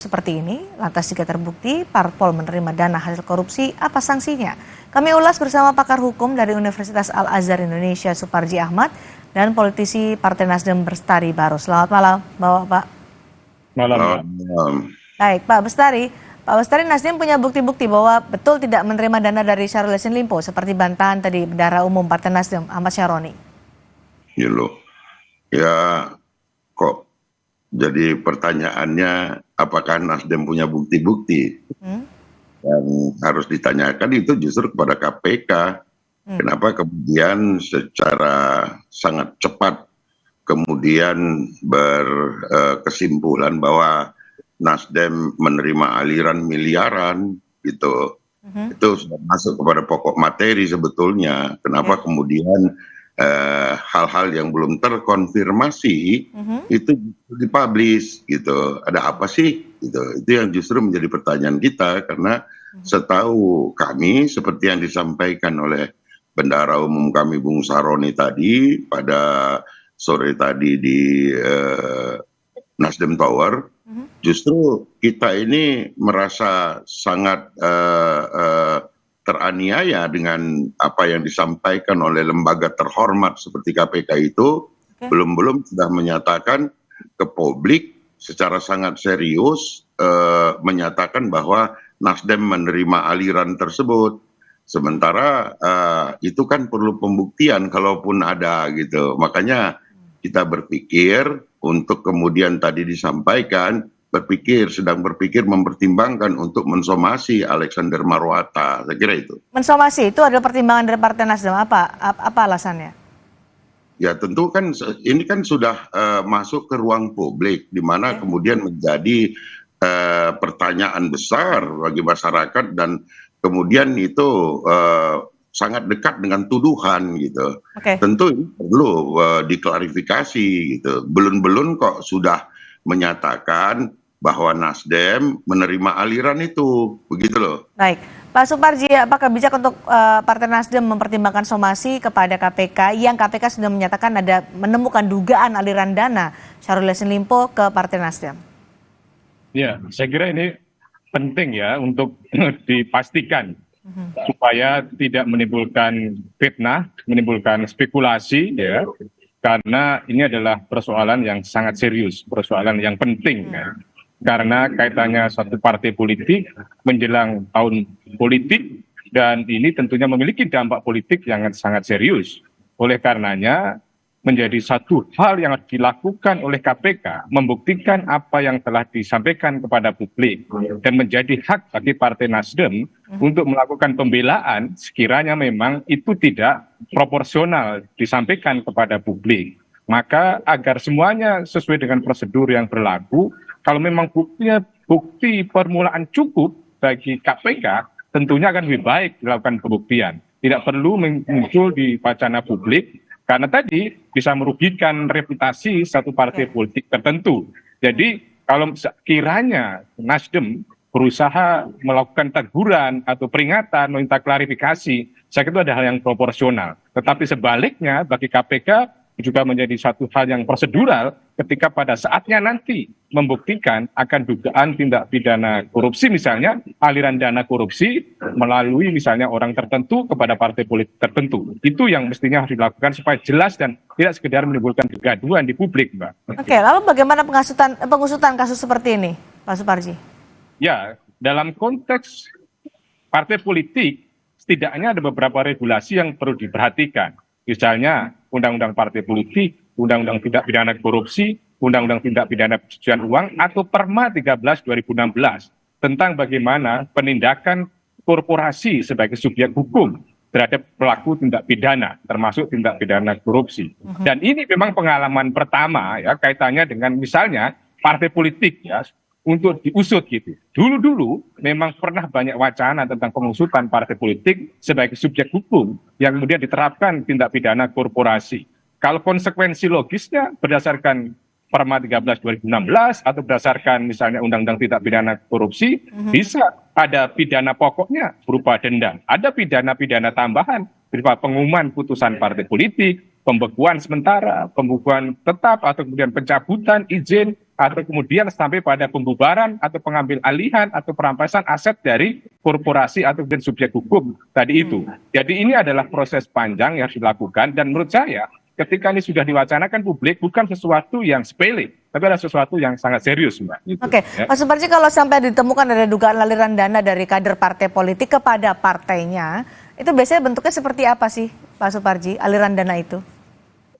Seperti ini, lantas jika terbukti parpol menerima dana hasil korupsi, apa sanksinya? Kami ulas bersama pakar hukum dari Universitas Al-Azhar Indonesia, Suparji Ahmad, dan politisi Partai Nasdem Bestari Barus. Selamat malam, Bapak. Malam. Baik, Pak Bestari. Pak Bestari, Nasdem punya bukti-bukti bahwa betul tidak menerima dana dari Syahrul Yassin Limpo, seperti bantahan tadi Bendahara Umum Partai Nasdem, Ahmad Syaroni. Ya loh, ya kok jadi pertanyaannya apakah Nasdem punya bukti-bukti? Yang harus ditanyakan itu justru kepada KPK. Kenapa kemudian secara sangat cepat kemudian berkesimpulan bahwa Nasdem menerima aliran miliaran gitu. Itu sudah masuk kepada pokok materi sebetulnya. Kenapa kemudian hal-hal yang belum terkonfirmasi itu dipublish gitu. Ada apa sih? Gitu. Itu yang justru menjadi pertanyaan kita, karena setahu kami seperti yang disampaikan oleh Bendahara Umum kami Bung Saroni tadi pada sore tadi di Nasdem Tower, justru kita ini merasa sangat teraniaya dengan apa yang disampaikan oleh lembaga terhormat seperti KPK itu. Belum sudah menyatakan ke publik secara sangat serius, menyatakan bahwa Nasdem menerima aliran tersebut. Sementara itu kan perlu pembuktian kalaupun ada gitu. Makanya kita berpikir untuk kemudian tadi disampaikan, sedang berpikir mempertimbangkan untuk mensomasi Alexander Marwata. Saya kira itu. Mensomasi itu adalah pertimbangan dari Partai Nasdem. Apa alasannya? Ya tentu kan ini kan sudah masuk ke ruang publik, di mana kemudian menjadi pertanyaan besar bagi masyarakat, dan kemudian itu sangat dekat dengan tuduhan gitu. Tentu ini perlu diklarifikasi gitu. Belum kok sudah menyatakan bahwa Nasdem menerima aliran itu, begitu loh. Baik, Pak Suparji, apakah bijak untuk Partai Nasdem mempertimbangkan somasi kepada KPK yang KPK sudah menyatakan ada menemukan dugaan aliran dana Syahrul Yassin Limpo ke Partai Nasdem? Ya, saya kira ini penting ya untuk dipastikan supaya tidak menimbulkan fitnah, menimbulkan spekulasi ya. Karena ini adalah persoalan yang sangat serius, persoalan yang penting ya. Karena kaitannya suatu partai politik menjelang tahun politik, dan ini tentunya memiliki dampak politik yang sangat serius. Oleh karenanya menjadi satu hal yang harus dilakukan oleh KPK, membuktikan apa yang telah disampaikan kepada publik, dan menjadi hak bagi Partai Nasdem untuk melakukan pembelaan sekiranya memang itu tidak proporsional disampaikan kepada publik. Maka agar semuanya sesuai dengan prosedur yang berlaku, kalau memang bukti permulaan cukup bagi KPK, tentunya akan lebih baik dilakukan pembuktian. Tidak perlu muncul di wacana publik, karena tadi bisa merugikan reputasi satu partai politik tertentu. Jadi kalau kiranya Nasdem berusaha melakukan teguran atau peringatan, meminta klarifikasi, saya kira itu ada hal yang proporsional. Tetapi sebaliknya bagi KPK juga menjadi satu hal yang prosedural ketika pada saatnya nanti membuktikan akan dugaan tindak pidana korupsi, misalnya aliran dana korupsi melalui misalnya orang tertentu kepada partai politik tertentu. Itu yang mestinya harus dilakukan supaya jelas dan tidak sekedar menimbulkan kegaduhan di publik, Mbak. Oke, lalu bagaimana pengusutan kasus seperti ini, Pak Suparji? Ya, dalam konteks partai politik setidaknya ada beberapa regulasi yang perlu diperhatikan. Misalnya Undang-Undang Partai Politik, Undang-Undang Tindak Pidana Korupsi, Undang-Undang Tindak Pidana Pencucian Uang, atau Perma 13/2016 tentang bagaimana penindakan korporasi sebagai subjek hukum terhadap pelaku tindak pidana, termasuk tindak pidana korupsi. Dan ini memang pengalaman pertama ya, kaitannya dengan misalnya partai politik ya, untuk diusut gitu. Dulu memang pernah banyak wacana tentang pengusutan partai politik sebagai subjek hukum yang kemudian diterapkan tindak pidana korporasi. Kalau konsekuensi logisnya berdasarkan Perma 13/2016 atau berdasarkan misalnya Undang-Undang Tindak Pidana Korupsi, bisa ada pidana pokoknya berupa denda, ada pidana-pidana tambahan berupa pengumuman putusan partai politik, pembekuan sementara, pembekuan tetap, atau kemudian pencabutan izin, atau kemudian sampai pada pembubaran atau pengambil alihan atau perampasan aset dari korporasi atau dan subjek hukum tadi itu. Jadi ini adalah proses panjang yang harus dilakukan, dan menurut saya ketika ini sudah diwacanakan publik bukan sesuatu yang sepele, tapi adalah sesuatu yang sangat serius, Mbak. Gitu, Oke, ya. Pak Suparji, kalau sampai ditemukan ada dugaan aliran dana dari kader partai politik kepada partainya, itu biasanya bentuknya seperti apa sih, Pak Suparji, aliran dana itu?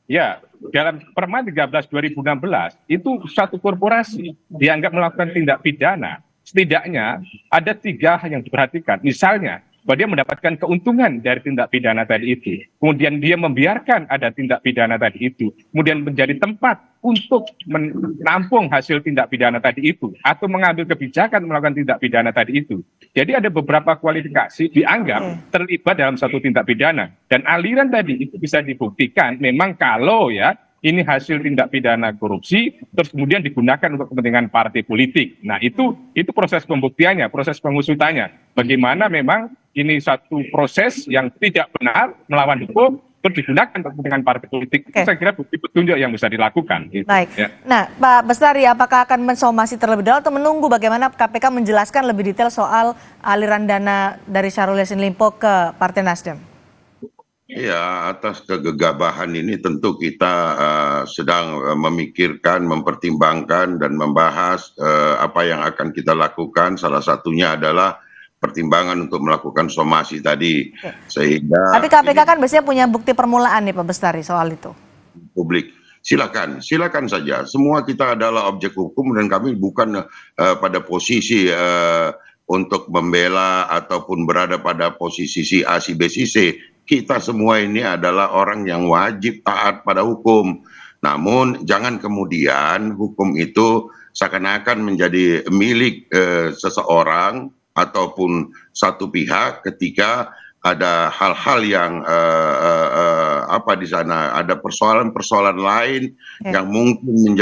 Ya, dalam Perma 13 2016 itu satu korporasi dianggap melakukan tindak pidana. Setidaknya ada 3 hal yang diperhatikan. Misalnya, bahwa dia mendapatkan keuntungan dari tindak pidana tadi itu. Kemudian dia membiarkan ada tindak pidana tadi itu. Kemudian menjadi tempat untuk menampung hasil tindak pidana tadi itu. Atau mengambil kebijakan melakukan tindak pidana tadi itu. Jadi ada beberapa kualifikasi dianggap terlibat dalam satu tindak pidana. Dan aliran tadi itu bisa dibuktikan memang kalau ya ini hasil tindak pidana korupsi, terus kemudian digunakan untuk kepentingan partai politik. Nah itu proses pembuktiannya, proses pengusutannya. Bagaimana memang ini satu proses yang tidak benar, melawan hukum, terus digunakan untuk kepentingan partai politik. Itu saya kira bukti petunjuk yang bisa dilakukan. Gitu. Baik. Ya. Nah, Pak Bestari, apakah akan mensomasi terlebih dahulu atau menunggu bagaimana KPK menjelaskan lebih detail soal aliran dana dari Syahrul Yassin Limpo ke Partai Nasdem? Ya, atas kegegabahan ini tentu kita sedang memikirkan, mempertimbangkan dan membahas apa yang akan kita lakukan. Salah satunya adalah pertimbangan untuk melakukan somasi tadi. Sehingga Tapi KPK kan biasanya punya bukti permulaan nih Pak Bestari soal itu. publik silakan saja. Semua kita adalah objek hukum dan kami bukan pada posisi untuk membela ataupun berada pada posisi si A, si B, si C. Kita semua ini adalah orang yang wajib taat pada hukum. Namun jangan kemudian hukum itu seakan-akan menjadi milik seseorang ataupun satu pihak ketika ada hal-hal yang di sana ada persoalan-persoalan lain yang mungkin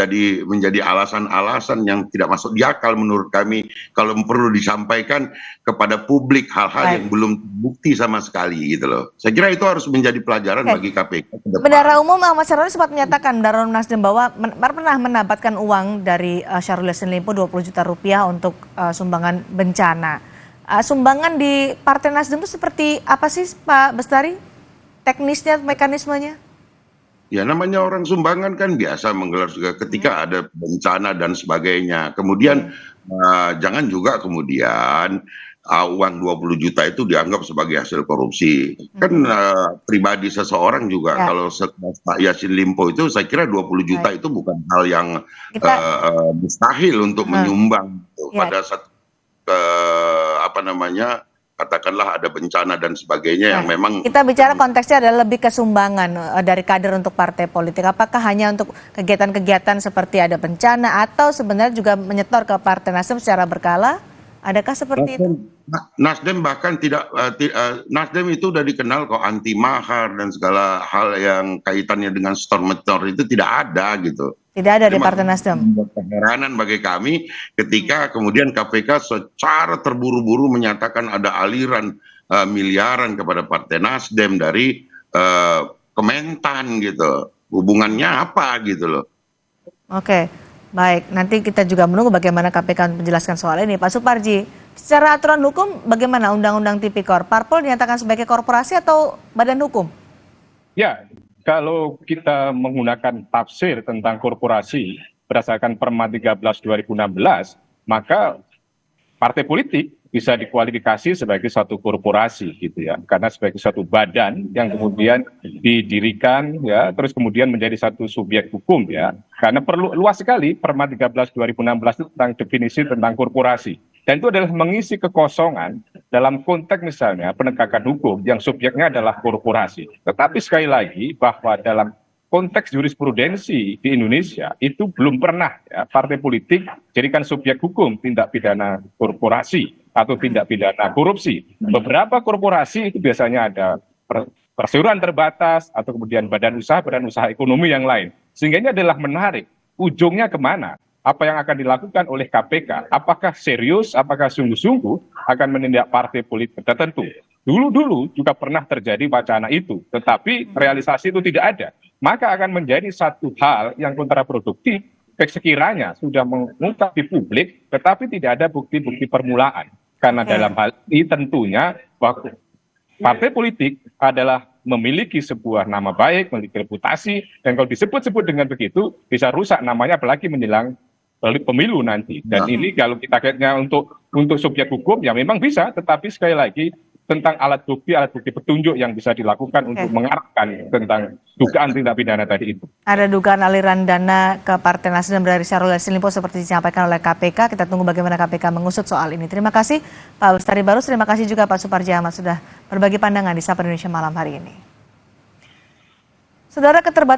menjadi alasan-alasan yang tidak masuk di akal menurut kami kalau perlu disampaikan kepada publik hal-hal yang belum bukti sama sekali gitu loh. Saya kira itu harus menjadi pelajaran bagi KPK ke depan. Bendahara Umum Ahmad Syaroni sempat menyatakan Bendahara Umum Nasdem bahwa pernah mendapatkan uang dari Syahrul Yassin Limpo 20 juta rupiah untuk sumbangan bencana. Sumbangan di Partai Nasdem itu seperti apa sih Pak Bestari? Teknisnya, mekanismenya? Ya namanya orang sumbangan kan biasa menggelar juga ketika ada bencana dan sebagainya. Kemudian jangan juga kemudian uang 20 juta itu dianggap sebagai hasil korupsi. Kan pribadi seseorang juga kalau Pak Yassin Limpo itu saya kira 20 juta itu bukan hal yang mustahil untuk menyumbang pada satu katakanlah ada bencana dan sebagainya yang memang kita bicara konteksnya adalah lebih ke sumbangan dari kader untuk partai politik. Apakah hanya untuk kegiatan-kegiatan seperti ada bencana atau sebenarnya juga menyetor ke Partai Nasdem secara berkala? Adakah seperti itu? Nasdem bahkan tidak Nasdem itu udah dikenal kok anti mahar dan segala hal yang kaitannya dengan store-mentor itu tidak ada gitu. Tidak ada di Partai Nasdem. Keheranan bagi kami ketika kemudian KPK secara terburu-buru menyatakan ada aliran miliaran kepada Partai Nasdem dari Kementan gitu. Hubungannya apa gitu loh. Oke, baik. Nanti kita juga menunggu bagaimana KPK menjelaskan soal ini. Pak Suparji, secara aturan hukum bagaimana Undang-Undang Tipikor? Parpol dinyatakan sebagai korporasi atau badan hukum? Ya, kalau kita menggunakan tafsir tentang korporasi berdasarkan Perma 13 2016, maka partai politik bisa dikualifikasi sebagai suatu korporasi gitu ya. Karena sebagai suatu badan yang kemudian didirikan ya, terus kemudian menjadi satu subjek hukum ya. Karena perlu luas sekali Perma 13 2016 itu tentang definisi tentang korporasi. Dan itu adalah mengisi kekosongan dalam konteks misalnya penegakan hukum yang subjeknya adalah korporasi. Tetapi sekali lagi bahwa dalam konteks jurisprudensi di Indonesia itu belum pernah ya, partai politik jadikan subjek hukum tindak pidana korporasi atau tindak pidana korupsi. Beberapa korporasi itu biasanya ada perseroan terbatas atau kemudian badan usaha ekonomi yang lain. Sehingga ini adalah menarik. Ujungnya kemana? Apa yang akan dilakukan oleh KPK, apakah serius, apakah sungguh-sungguh akan menindak partai politik tertentu. Dulu-dulu juga pernah terjadi wacana itu, tetapi realisasi itu tidak ada. Maka akan menjadi satu hal yang kontraproduktif sekiranya sudah mengungkap di publik, tetapi tidak ada bukti-bukti permulaan. Karena dalam hal ini tentunya bahwa partai politik adalah memiliki sebuah nama baik, memiliki reputasi, dan kalau disebut-sebut dengan begitu bisa rusak namanya, apalagi menjelang pemilu nanti. Dan ini kalau kita kaitnya untuk subjek hukum ya memang bisa, tetapi sekali lagi tentang alat bukti petunjuk yang bisa dilakukan untuk mengarahkan tentang dugaan tindak pidana tadi itu. Ada dugaan aliran dana ke Partai Nasdem dari Syahrul Yassin Limpo seperti disampaikan oleh KPK. Kita tunggu bagaimana KPK mengusut soal ini. Terima kasih Pak Bestari Barus, terima kasih juga Pak Suparji Ahmad sudah berbagi pandangan di Sapa Indonesia malam hari ini. Saudara,